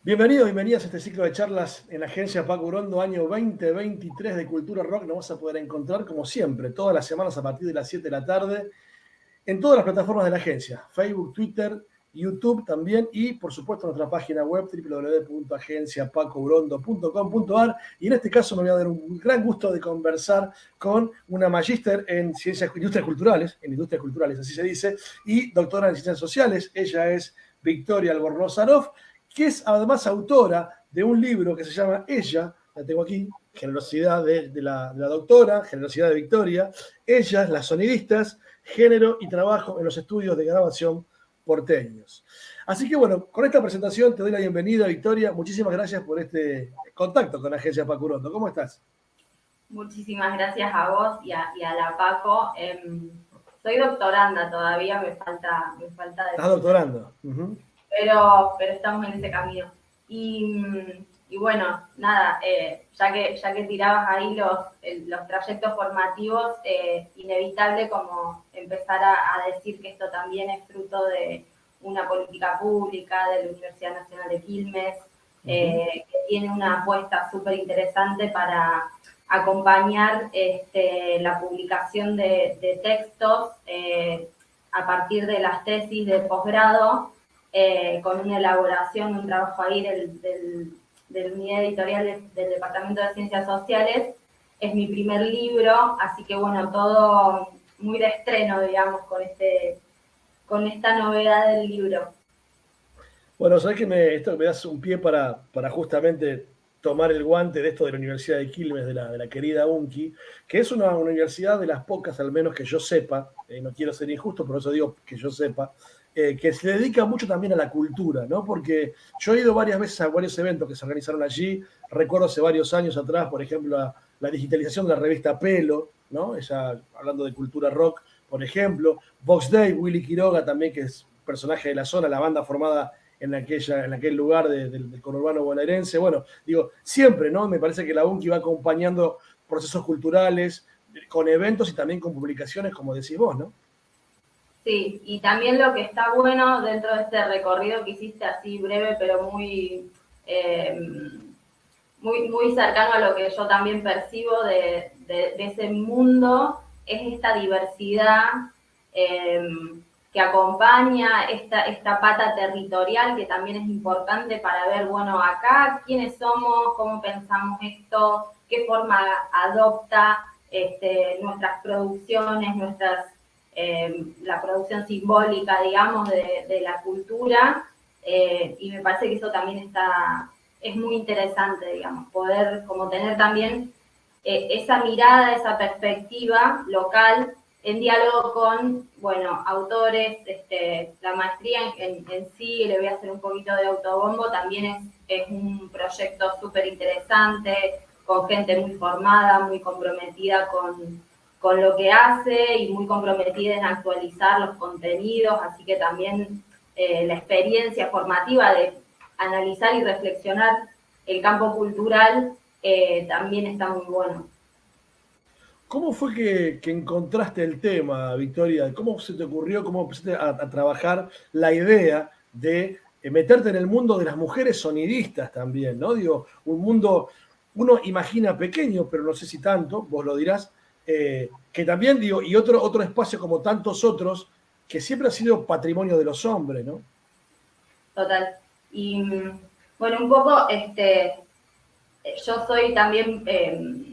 Bienvenidos, bienvenidas a este ciclo de charlas en la agencia Paco Urondo, año 2023 de Cultura Rock. Nos vas a poder encontrar, como siempre, todas las semanas a partir de las 7 de la tarde, en todas las plataformas de la agencia, Facebook, Twitter, YouTube también, y por supuesto nuestra página web www.agenciapacourondo.com.ar. Y en este caso me voy a dar un gran gusto de conversar con una magíster en industrias culturales, así se dice, y doctora en ciencias sociales. Ella es Victoria Albornoz Arof, que es además autora de un libro que se llama Ella, la tengo aquí, Generosidad de la doctora, Generosidad de Victoria, Ellas, las sonidistas, género y trabajo en los estudios de grabación porteños. Así que bueno, con esta presentación te doy la bienvenida, Victoria. Muchísimas gracias por este contacto con la agencia Paco Urondo. ¿Cómo estás? Muchísimas gracias a vos y a la Paco. Soy doctoranda todavía, me falta Estás doctorando. pero estamos en ese camino. Y bueno, nada, ya que tirabas ahí los trayectos formativos, inevitable como empezar a decir que esto también es fruto de una política pública de la Universidad Nacional de Quilmes, que tiene una apuesta súper interesante para acompañar la publicación de textos a partir de las tesis de posgrado, con una elaboración, un trabajo ahí del unidad editorial del Departamento de Ciencias Sociales. Es mi primer libro, así que bueno, todo muy de estreno, digamos, con esta novedad del libro. Bueno, sabés que esto me das un pie para justamente tomar el guante de esto de la Universidad de Quilmes, de la querida UNCI, que es una universidad de las pocas, al menos que yo sepa, no quiero ser injusto, por eso digo que yo sepa, que se dedica mucho también a la cultura, ¿no? Porque yo he ido varias veces a varios eventos que se organizaron allí, recuerdo hace varios años atrás, por ejemplo, la digitalización de la revista Pelo, ¿no? Ella, hablando de cultura rock, por ejemplo, Vox Day, Willy Quiroga también, que es personaje de la zona, la banda formada en aquel lugar del conurbano bonaerense. Bueno, digo, siempre, ¿no? Me parece que la UNCI va acompañando procesos culturales con eventos y también con publicaciones, como decís vos, ¿no? Sí, y también lo que está bueno dentro de este recorrido que hiciste así breve, pero muy cercano a lo que yo también percibo de ese mundo, es esta diversidad eh, que acompaña esta pata territorial, que también es importante para ver, bueno, acá quiénes somos, cómo pensamos esto, qué forma adopta nuestras producciones, la producción simbólica, digamos, de la cultura, y me parece que eso también es muy interesante, digamos, poder como tener también esa mirada, esa perspectiva local en diálogo con, bueno, autores. La maestría en sí, le voy a hacer un poquito de autobombo, también es un proyecto súper interesante, con gente muy formada, muy comprometida con lo que hace y muy comprometida en actualizar los contenidos, así que también la experiencia formativa de analizar y reflexionar el campo cultural también está muy bueno. ¿Cómo fue que encontraste el tema, Victoria? ¿Cómo se te ocurrió, cómo empezaste a trabajar la idea de meterte en el mundo de las mujeres sonidistas también, ¿no? Digo, un mundo, uno imagina pequeño, pero no sé si tanto, vos lo dirás, que también, digo, y otro espacio como tantos otros, que siempre ha sido patrimonio de los hombres, ¿no? Total. Y bueno, un poco yo soy también,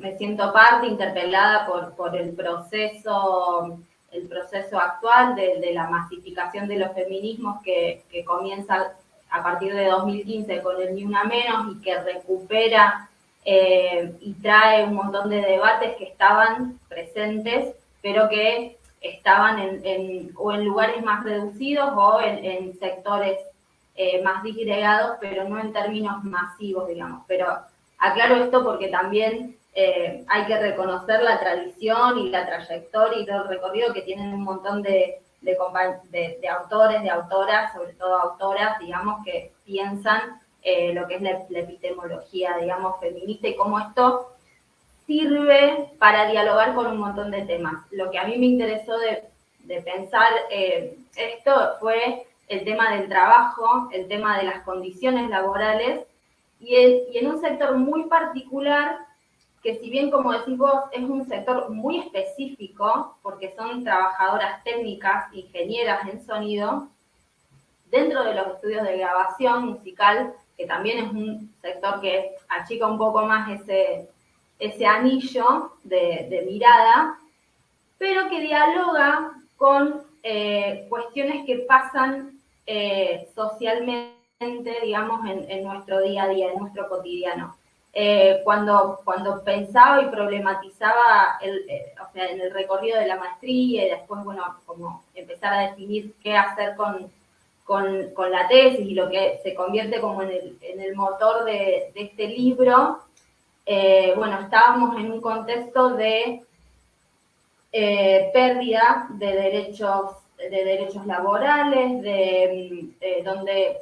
me siento parte, interpelada por el proceso actual de la masificación de los feminismos que comienza a partir de 2015 con el Ni Una Menos, y que recupera y trae un montón de debates que estaban presentes, pero que estaban o en lugares más reducidos o en sectores más disgregados, pero no en términos masivos, digamos. Pero aclaro esto porque también hay que reconocer la tradición y la trayectoria y todo el recorrido que tienen un montón de autores, de autoras, sobre todo autoras, digamos, que piensan lo que es la epistemología, digamos, feminista, y cómo esto sirve para dialogar con un montón de temas. Lo que a mí me interesó de pensar esto fue el tema del trabajo, el tema de las condiciones laborales, y en un sector muy particular, que si bien, como decís vos, es un sector muy específico, porque son trabajadoras técnicas, ingenieras en sonido, dentro de los estudios de grabación musical, que también es un sector que achica un poco más ese anillo de mirada, pero que dialoga con cuestiones que pasan socialmente, digamos, en nuestro día a día, en nuestro cotidiano. Cuando pensaba y problematizaba o sea, en el recorrido de la maestría y después, bueno, como empezar a definir qué hacer con la tesis y lo que se convierte como en el motor de este libro, bueno, estábamos en un contexto de pérdida de derechos laborales, donde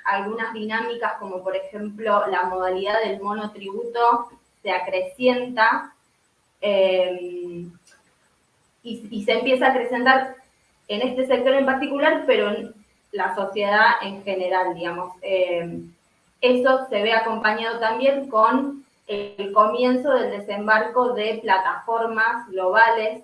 algunas dinámicas, como por ejemplo la modalidad del monotributo, se acrecienta y se empieza a acrecentar en este sector en particular, pero en la sociedad en general, digamos. Eso se ve acompañado también con el comienzo del desembarco de plataformas globales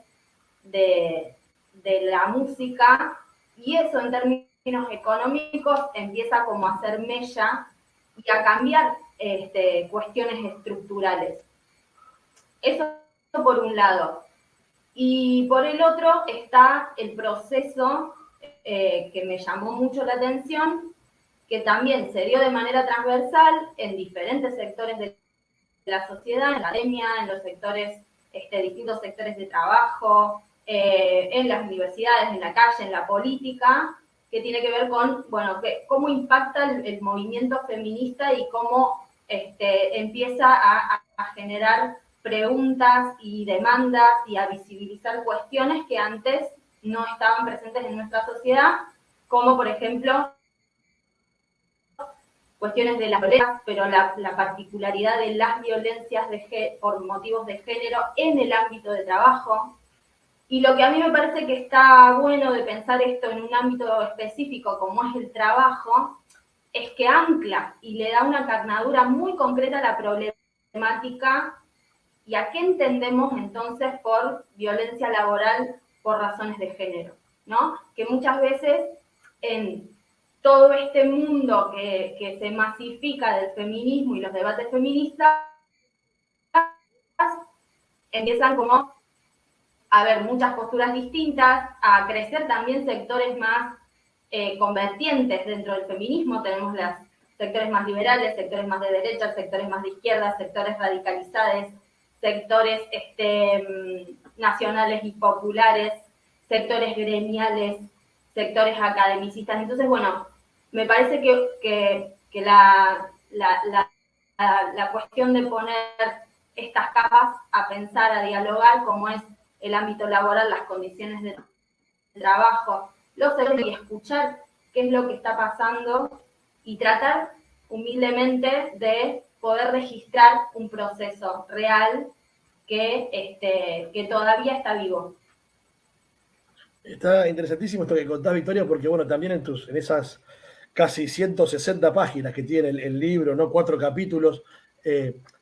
de la música, y eso en términos económicos empieza como a hacer mella y a cambiar cuestiones estructurales. Eso por un lado. Y por el otro está el proceso que me llamó mucho la atención, que también se dio de manera transversal en diferentes sectores de la sociedad, en la academia, en los sectores, distintos sectores de trabajo, en las universidades, en la calle, en la política, que tiene que ver con, bueno, cómo impacta el movimiento feminista y cómo empieza a generar preguntas y demandas y a visibilizar cuestiones que antes no estaban presentes en nuestra sociedad, como por ejemplo cuestiones de las violencias, pero la particularidad de las violencias por motivos de género en el ámbito de trabajo. Y lo que a mí me parece que está bueno de pensar esto en un ámbito específico como es el trabajo, es que ancla y le da una carnadura muy concreta a la problemática y a qué entendemos entonces por violencia laboral por razones de género, ¿no? Que muchas veces en todo este mundo que se masifica del feminismo y los debates feministas, empiezan como a haber muchas posturas distintas, a crecer también sectores más convertientes dentro del feminismo. Tenemos los sectores más liberales, sectores más de derecha, sectores más de izquierda, sectores radicalizados, sectores nacionales y populares, sectores gremiales, sectores academicistas. Entonces, bueno, me parece que la cuestión de poner estas capas a pensar, a dialogar, como es el ámbito laboral, las condiciones de trabajo, los servicios, y escuchar qué es lo que está pasando y tratar humildemente de poder registrar un proceso real que todavía está vivo. Está interesantísimo esto que contás, Victoria, porque bueno, también en esas casi 160 páginas que tiene el libro, ¿no? 4 capítulos,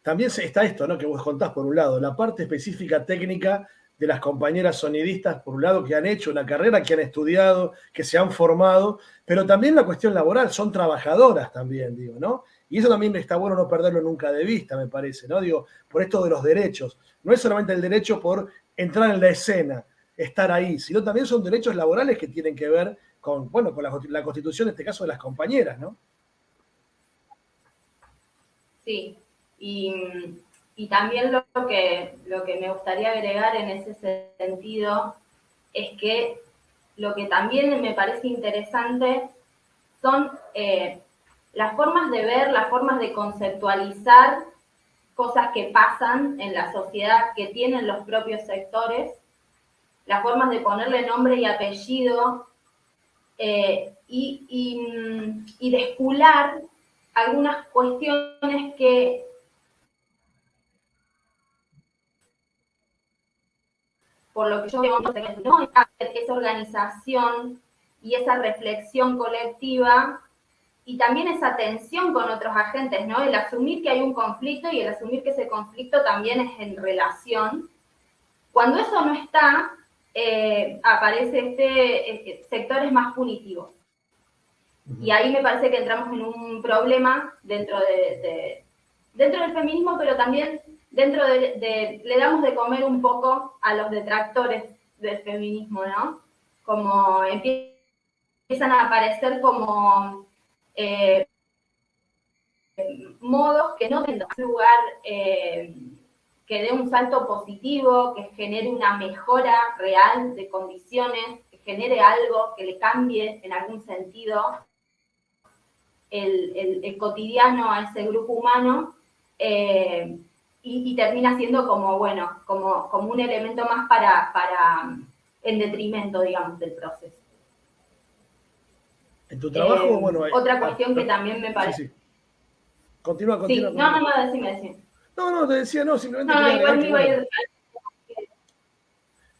también está esto, ¿no? Que vos contás por un lado, la parte específica técnica de las compañeras sonidistas, por un lado, que han hecho una carrera, que han estudiado, que se han formado, pero también la cuestión laboral, son trabajadoras también, digo, ¿no? Y eso también está bueno no perderlo nunca de vista, me parece, ¿no? Digo, por esto de los derechos. No es solamente el derecho por entrar en la escena, estar ahí, sino también son derechos laborales que tienen que ver con, bueno, con la constitución, en este caso, de las compañeras, ¿no? Sí, y también lo que me gustaría agregar en ese sentido es que lo que también me parece interesante son las formas de ver, las formas de conceptualizar cosas que pasan en la sociedad que tienen los propios sectores, las formas de ponerle nombre y apellido y de escular algunas cuestiones que por lo que yo veo, no, esa organización y esa reflexión colectiva y también esa tensión con otros agentes, ¿no? El asumir que hay un conflicto y el asumir que ese conflicto también es en relación. Cuando eso no está, aparece sectores más punitivos. Y ahí me parece que entramos en un problema dentro del feminismo, pero también dentro le damos de comer un poco a los detractores del feminismo, ¿no? Como empiezan a aparecer como modos que no tengan lugar, que dé un salto positivo, que genere una mejora real de condiciones, que genere algo que le cambie en algún sentido el cotidiano a ese grupo humano, y termina siendo como, bueno, como un elemento más en detrimento, digamos, del proceso. En tu trabajo, bueno... Otra cuestión que también me parece... Sí. Continúa. Sí, no, decime. No, te decía, no, simplemente no, quería agregar igual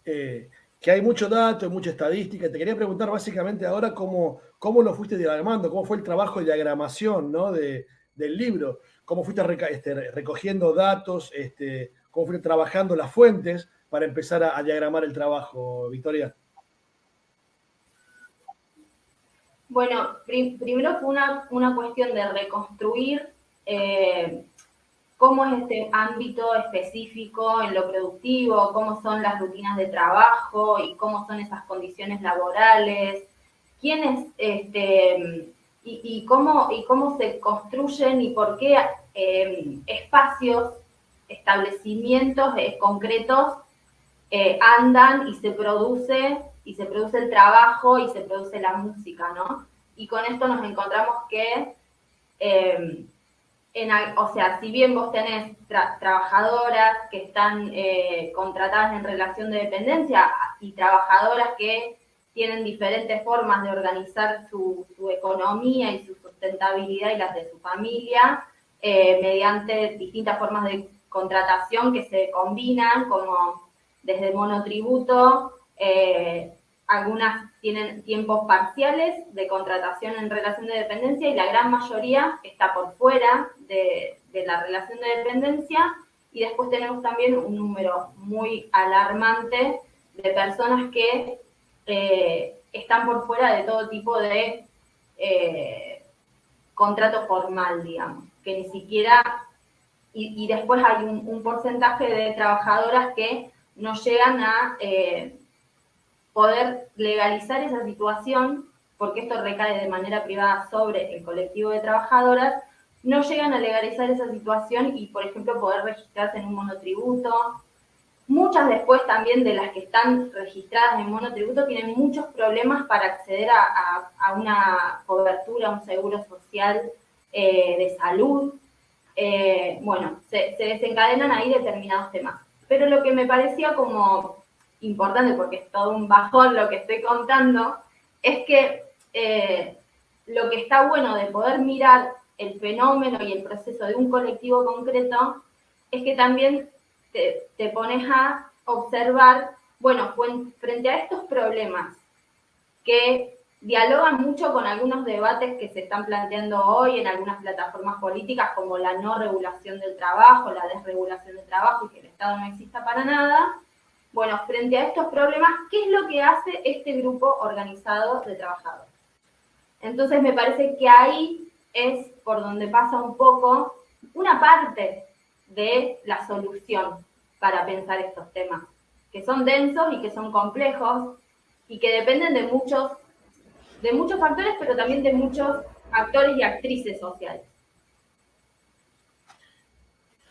me iba que hay mucho dato y mucha estadística. Te quería preguntar básicamente ahora cómo lo fuiste diagramando, cómo fue el trabajo de diagramación, ¿no? del libro, cómo fuiste recogiendo datos, cómo fuiste trabajando las fuentes para empezar a diagramar el trabajo, Victoria. Bueno, primero fue una cuestión de reconstruir cómo es este ámbito específico en lo productivo, cómo son las rutinas de trabajo y cómo son esas condiciones laborales, quiénes, y cómo se construyen y por qué espacios, establecimientos concretos andan y se produce el trabajo y se produce la música, ¿no? Y con esto nos encontramos que o sea, si bien vos tenés trabajadoras que están contratadas en relación de dependencia y trabajadoras que tienen diferentes formas de organizar su economía y su sustentabilidad y las de su familia, mediante distintas formas de contratación que se combinan, como desde el monotributo, algunas tienen tiempos parciales de contratación en relación de dependencia y la gran mayoría está por fuera de la relación de dependencia, y después tenemos también un número muy alarmante de personas que están por fuera de todo tipo de contrato formal, digamos, que ni siquiera, y después hay un porcentaje de trabajadoras que no llegan a poder legalizar esa situación, porque esto recae de manera privada sobre el colectivo de trabajadoras, no llegan a legalizar esa situación y, por ejemplo, poder registrarse en un monotributo. Muchas después también de las que están registradas en monotributo tienen muchos problemas para acceder a una cobertura, a un seguro social de salud. Bueno, se desencadenan ahí determinados temas. Pero lo que me parecía como importante, porque es todo un bajón lo que estoy contando, es que lo que está bueno de poder mirar el fenómeno y el proceso de un colectivo concreto es que también te pones a observar, bueno, frente a estos problemas que dialogan mucho con algunos debates que se están planteando hoy en algunas plataformas políticas, como la no regulación del trabajo, la desregulación del trabajo y que el Estado no exista para nada. Bueno, frente a estos problemas, ¿qué es lo que hace este grupo organizado de trabajadores? Entonces me parece que ahí es por donde pasa un poco una parte de la solución para pensar estos temas, que son densos y que son complejos y que dependen de muchos factores, pero también de muchos actores y actrices sociales.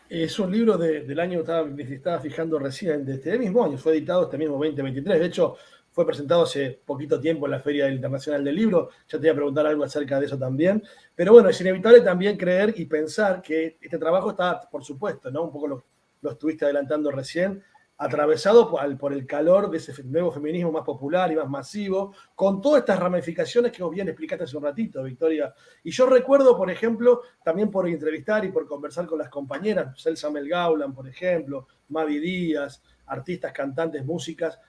Es un libro del año, me estaba fijando recién, de este mismo año, fue editado este mismo 2023. De hecho, fue presentado hace poquito tiempo en la Feria Internacional del Libro. Ya te voy a preguntar algo acerca de eso también. Pero bueno, es inevitable también creer y pensar que este trabajo está, por supuesto, ¿no? Un poco lo estuviste adelantando recién, atravesado por el calor de ese nuevo feminismo más popular y más masivo, con todas estas ramificaciones que vos bien explicaste hace un ratito, Victoria. Y yo recuerdo, por ejemplo, también por entrevistar y por conversar con las compañeras, Celsa Melgaulan, por ejemplo, Mavi Díaz, artistas, cantantes, músicas,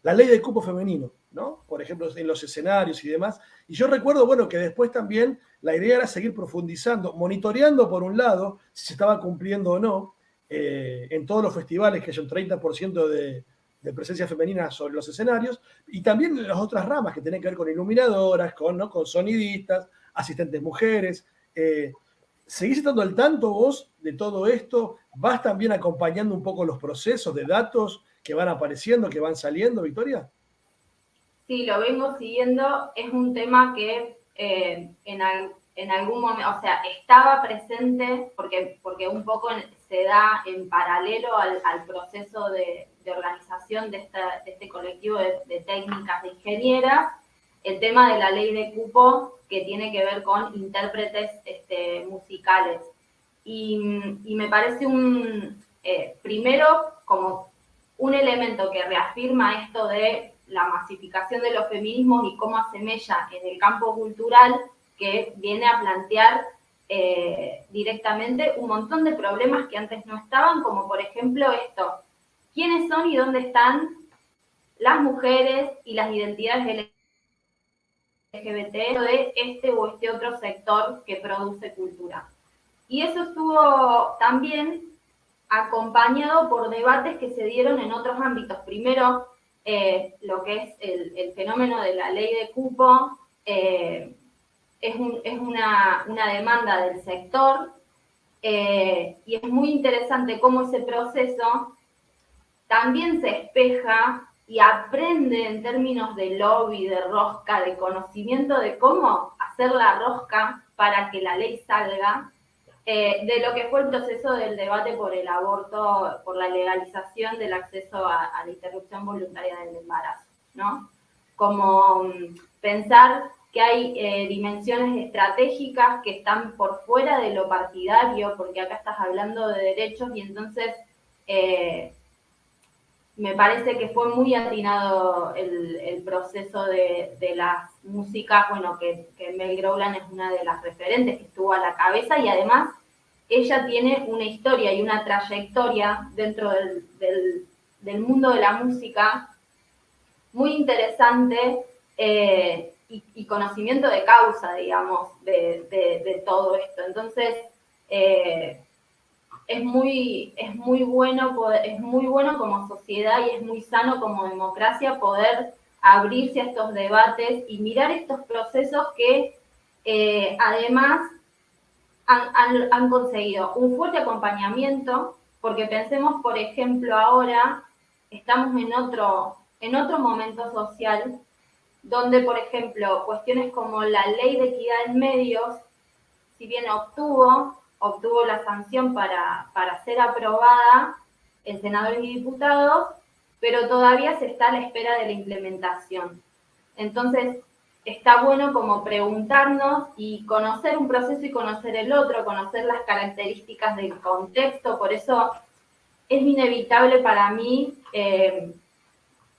la ley del cupo femenino, ¿no? Por ejemplo, en los escenarios y demás. Y yo recuerdo, bueno, que después también la idea era seguir profundizando, monitoreando por un lado si se estaba cumpliendo o no, en todos los festivales que haya un 30% de presencia femenina sobre los escenarios, y también en las otras ramas que tienen que ver con iluminadoras, con, ¿no? con sonidistas, asistentes mujeres. ¿Seguís estando al tanto vos de todo esto? ¿Vas también acompañando un poco los procesos de datos que van apareciendo, que van saliendo, Victoria? Sí, lo vengo siguiendo. Es un tema que en algún momento, o sea, estaba presente porque un poco se da en paralelo al proceso de organización de este colectivo de técnicas de ingenieras, el tema de la ley de cupo que tiene que ver con intérpretes musicales. Y me parece primero, como un elemento que reafirma esto de la masificación de los feminismos y cómo asemella en el campo cultural, que viene a plantear directamente un montón de problemas que antes no estaban, como por ejemplo esto: ¿quiénes son y dónde están las mujeres y las identidades LGBT de este o este otro sector que produce cultura? Y eso estuvo también acompañado por debates que se dieron en otros ámbitos. Primero, lo que es el fenómeno de la ley de cupo, es una demanda del sector, y es muy interesante cómo ese proceso también se espeja y aprende en términos de lobby, de rosca, de conocimiento de cómo hacer la rosca para que la ley salga, de lo que fue el proceso del debate por el aborto, por la legalización del acceso a la interrupción voluntaria del embarazo, ¿no? Como pensar que hay dimensiones estratégicas que están por fuera de lo partidario, porque acá estás hablando de derechos y entonces me parece que fue muy atinado el proceso de las músicas, bueno, que Mel Growland es una de las referentes que estuvo a la cabeza, y además ella tiene una historia y una trayectoria dentro del mundo de la música muy interesante, y conocimiento de causa, digamos, de todo esto. Entonces, es muy bueno como sociedad y es muy sano como democracia poder abrirse a estos debates y mirar estos procesos que además han conseguido un fuerte acompañamiento, porque pensemos, por ejemplo, ahora estamos en otro momento social donde, por ejemplo, cuestiones como la ley de equidad en medios, si bien obtuvo la sanción para ser aprobada en senadores y diputados, pero todavía se está a la espera de la implementación. Entonces, está bueno como preguntarnos y conocer un proceso y conocer el otro, conocer las características del contexto. Por eso es inevitable para mí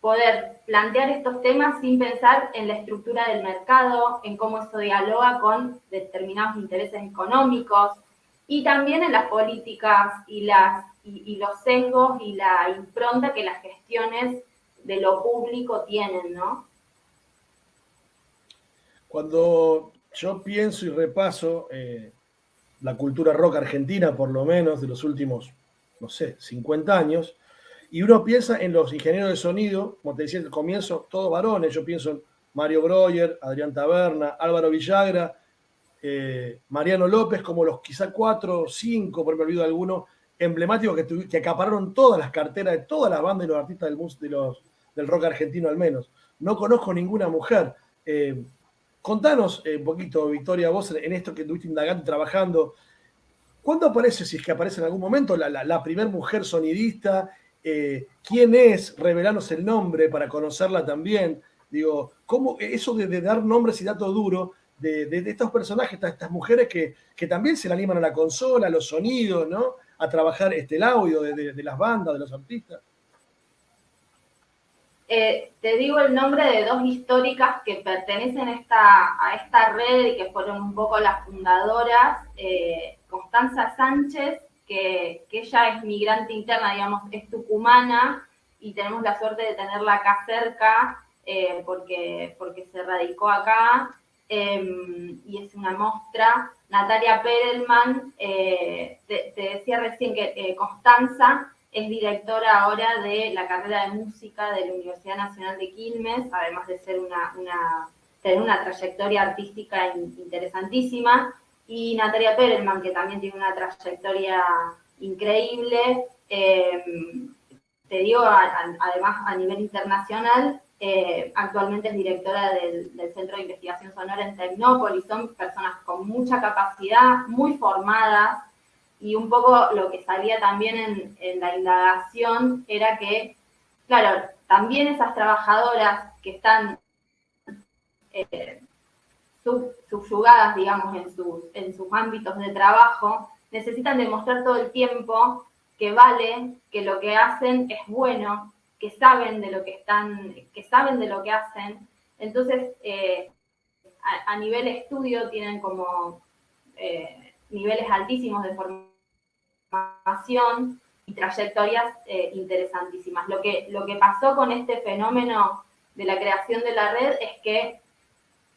poder plantear estos temas sin pensar en la estructura del mercado, en cómo eso dialoga con determinados intereses económicos, y también en las políticas y los sesgos y la impronta que las gestiones de lo público tienen, ¿no? Cuando yo pienso y repaso la cultura rock argentina, por lo menos de los últimos, no sé, 50 años, y uno piensa en los ingenieros de sonido, como te decía al comienzo, todos varones, yo pienso en Mario Breuer, Adrián Taberna, Álvaro Villagra, Mariano López, como los quizá 4 o 5, por me olvido de alguno, emblemáticos que acapararon todas las carteras de todas las bandas y los artistas del rock argentino al menos. No conozco ninguna mujer. Contanos un poquito, Victoria, vos en esto que estuviste indagando y trabajando, ¿cuándo aparece, si es que aparece en algún momento, la primer mujer sonidista? ¿Quién es? Revelanos el nombre para conocerla también. Digo, ¿cómo eso de dar nombres y datos duros de estos personajes, estas mujeres que también se le animan a la consola, a los sonidos, ¿no? A trabajar el audio de las bandas, de los artistas? Te digo el nombre de dos históricas que pertenecen a esta red y que fueron un poco las fundadoras. Constanza Sánchez, que ella es migrante interna, digamos, es tucumana, y tenemos la suerte de tenerla acá cerca. porque se radicó acá, y es una muestra. Natalia Perelman, te decía recién que Constanza es directora ahora de la carrera de música de la Universidad Nacional de Quilmes, además de ser tener una trayectoria artística interesantísima, y Natalia Perelman, que también tiene una trayectoria increíble, te digo, además a nivel internacional, actualmente es directora del Centro de Investigación Sonora en Tecnópolis. Son personas con mucha capacidad, muy formadas, y un poco lo que salía también en la indagación era que, claro, también esas trabajadoras que están subyugadas, digamos, en sus ámbitos de trabajo, necesitan demostrar todo el tiempo que vale, que lo que hacen es bueno, que saben de lo que hacen. Entonces, a nivel estudio tienen como niveles altísimos de formación y trayectorias interesantísimas. Lo que pasó con este fenómeno de la creación de la red es que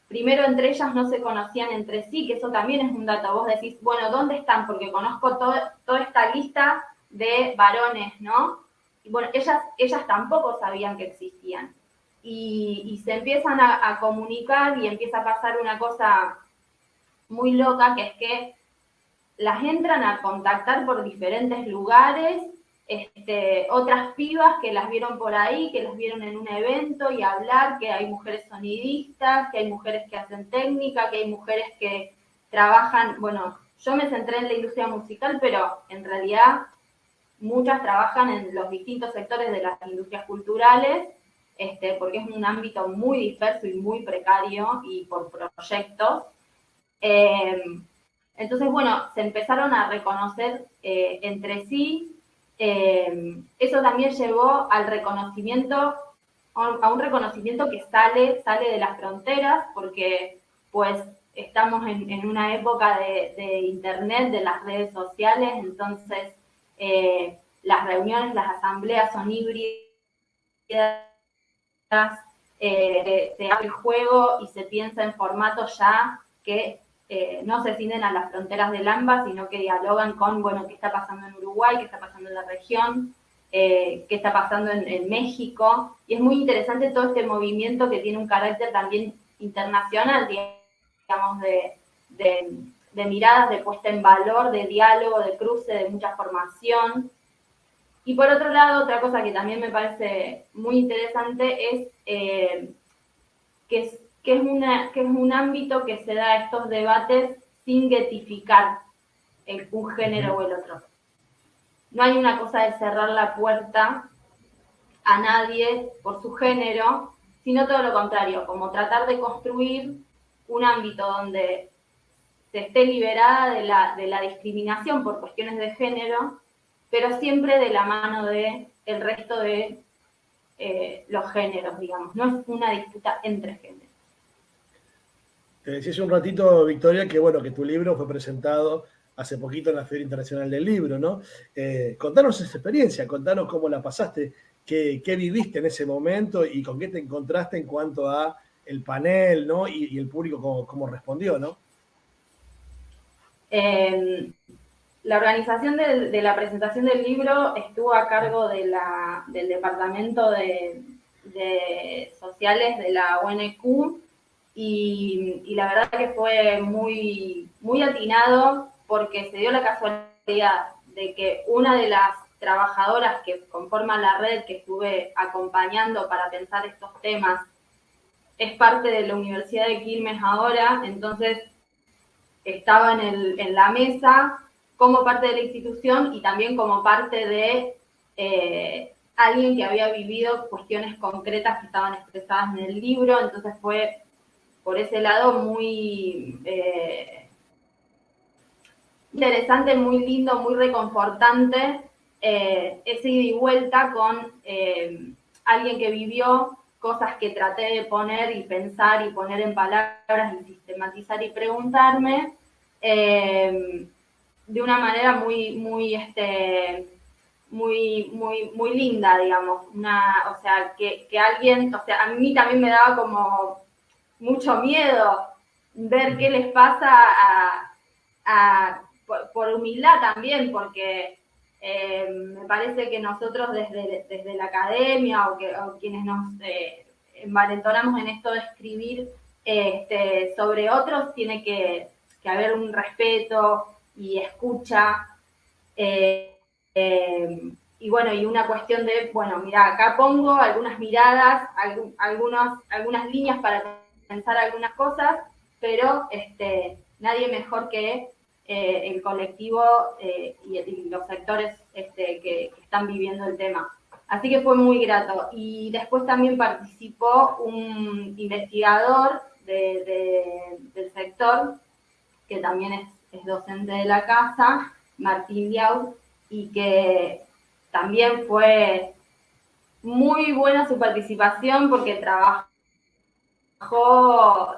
primero entre ellas no se conocían entre sí, que eso también es un dato. Vos decís, bueno, ¿dónde están? Porque conozco toda esta lista de varones, ¿no? Y bueno, ellas tampoco sabían que existían. Y se empiezan a comunicar y empieza a pasar una cosa muy loca, que es que las entran a contactar por diferentes lugares, otras pibas que las vieron por ahí, que las vieron en un evento y hablar, que hay mujeres sonidistas, que hay mujeres que hacen técnica, que hay mujeres que trabajan, bueno, yo me centré en la industria musical, pero en realidad muchas trabajan en los distintos sectores de las industrias culturales, porque es un ámbito muy disperso y muy precario y por proyectos. Entonces, bueno, se empezaron a reconocer entre sí. Eso también llevó al reconocimiento, a un reconocimiento que sale de las fronteras, porque pues estamos en una época de internet, de las redes sociales, entonces las reuniones, las asambleas son híbridas, se abre el juego y se piensa en formatos ya que no se cinden a las fronteras del AMBA, sino que dialogan con, bueno, qué está pasando en Uruguay, qué está pasando en la región, qué está pasando en México. Y es muy interesante todo este movimiento que tiene un carácter también internacional, digamos, de miradas, de puesta en valor, de diálogo, de cruce, de mucha formación. Y por otro lado, otra cosa que también me parece muy interesante es que es un ámbito que se da estos debates sin guetificar un género o el otro. No hay una cosa de cerrar la puerta a nadie por su género, sino todo lo contrario, como tratar de construir un ámbito donde se esté liberada de la discriminación por cuestiones de género, pero siempre de la mano del resto de los géneros, digamos. No es una disputa entre géneros. Te decía hace un ratito, Victoria, que bueno, que tu libro fue presentado hace poquito en la Feria Internacional del Libro, ¿no? Contanos esa experiencia, contanos cómo la pasaste, qué viviste en ese momento y con qué te encontraste en cuanto a el panel, ¿no? Y el público cómo respondió, ¿no? La organización de la presentación del libro estuvo a cargo del Departamento de Sociales de la UNQ, y la verdad que fue muy, muy atinado, porque se dio la casualidad de que una de las trabajadoras que conforman la red que estuve acompañando para pensar estos temas es parte de la Universidad de Quilmes ahora, entonces estaba en la mesa como parte de la institución y también como parte de alguien que había vivido cuestiones concretas que estaban expresadas en el libro, entonces fue por ese lado muy interesante, muy lindo, muy reconfortante, ese ida y vuelta con alguien que vivió cosas que traté de poner y pensar y poner en palabras y sistematizar y preguntarme de una manera muy, muy muy linda, digamos. O sea, que alguien, o sea, a mí también me daba como mucho miedo ver qué les pasa por humildad también, porque me parece que nosotros desde la academia o quienes nos envalentonamos en esto de escribir sobre otros, tiene que haber un respeto y escucha. Y bueno, y una cuestión de, bueno, mira, acá pongo algunas miradas, algunas líneas para pensar algunas cosas, pero nadie mejor que el colectivo y los sectores que están viviendo el tema. Así que fue muy grato. Y después también participó un investigador del sector, que también es docente de la casa, Martín Diau, y que también fue muy buena su participación porque trabajó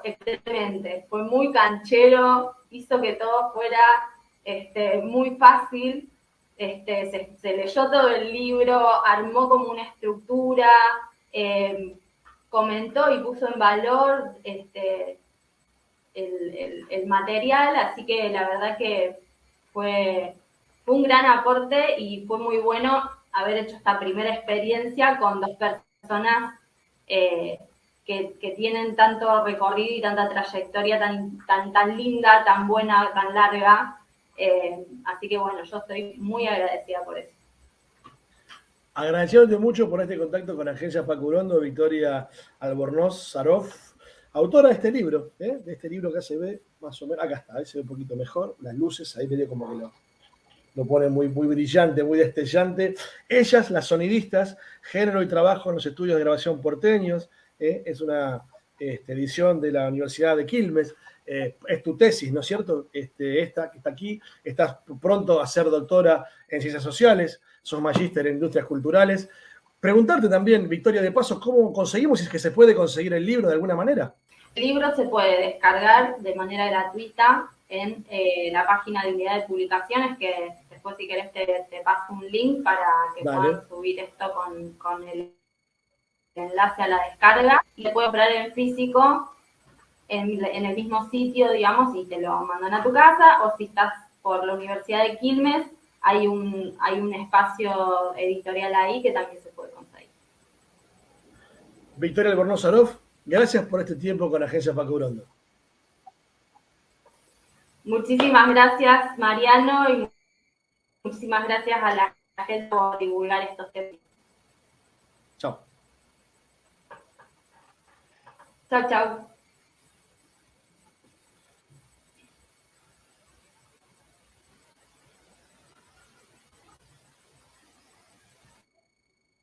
excelente, fue muy canchero, hizo que todo fuera muy fácil, se leyó todo el libro, armó como una estructura, comentó y puso en valor el material, así que la verdad que fue un gran aporte y fue muy bueno haber hecho esta primera experiencia con dos personas que tienen tanto recorrido y tanta trayectoria tan linda, tan buena, tan larga. Así que bueno, yo estoy muy agradecida por eso. Agradeciéndote mucho por este contacto con Agencia Facurondo, Victoria Albornoz Sarof, autora de este libro, de este libro que se ve más o menos, acá está, ahí se ve un poquito mejor, las luces, ahí medio como que lo pone muy brillante, muy destellante. Ellas, las sonidistas, género y trabajo en los estudios de grabación porteños, es una edición de la Universidad de Quilmes, es tu tesis, ¿no es cierto? Esta que está aquí, estás pronto a ser doctora en Ciencias Sociales, sos magíster en Industrias Culturales. Preguntarte también, Victoria, de paso, ¿cómo conseguimos, si es que se puede conseguir el libro de alguna manera? El libro se puede descargar de manera gratuita en la página de Unidad de Publicaciones, que después si querés te paso un link para que Dale. puedan subir esto con el enlace a la descarga. Y te puedes comprar en físico en el mismo sitio, digamos, y te lo mandan a tu casa, o si estás por la Universidad de Quilmes, hay un espacio editorial ahí que también se puede conseguir. Victoria Albornoz Sarof, gracias por este tiempo con Agencia Facurondo. Muchísimas gracias, Mariano, y muchísimas gracias a la gente por divulgar estos temas. Chao. Chao, chao.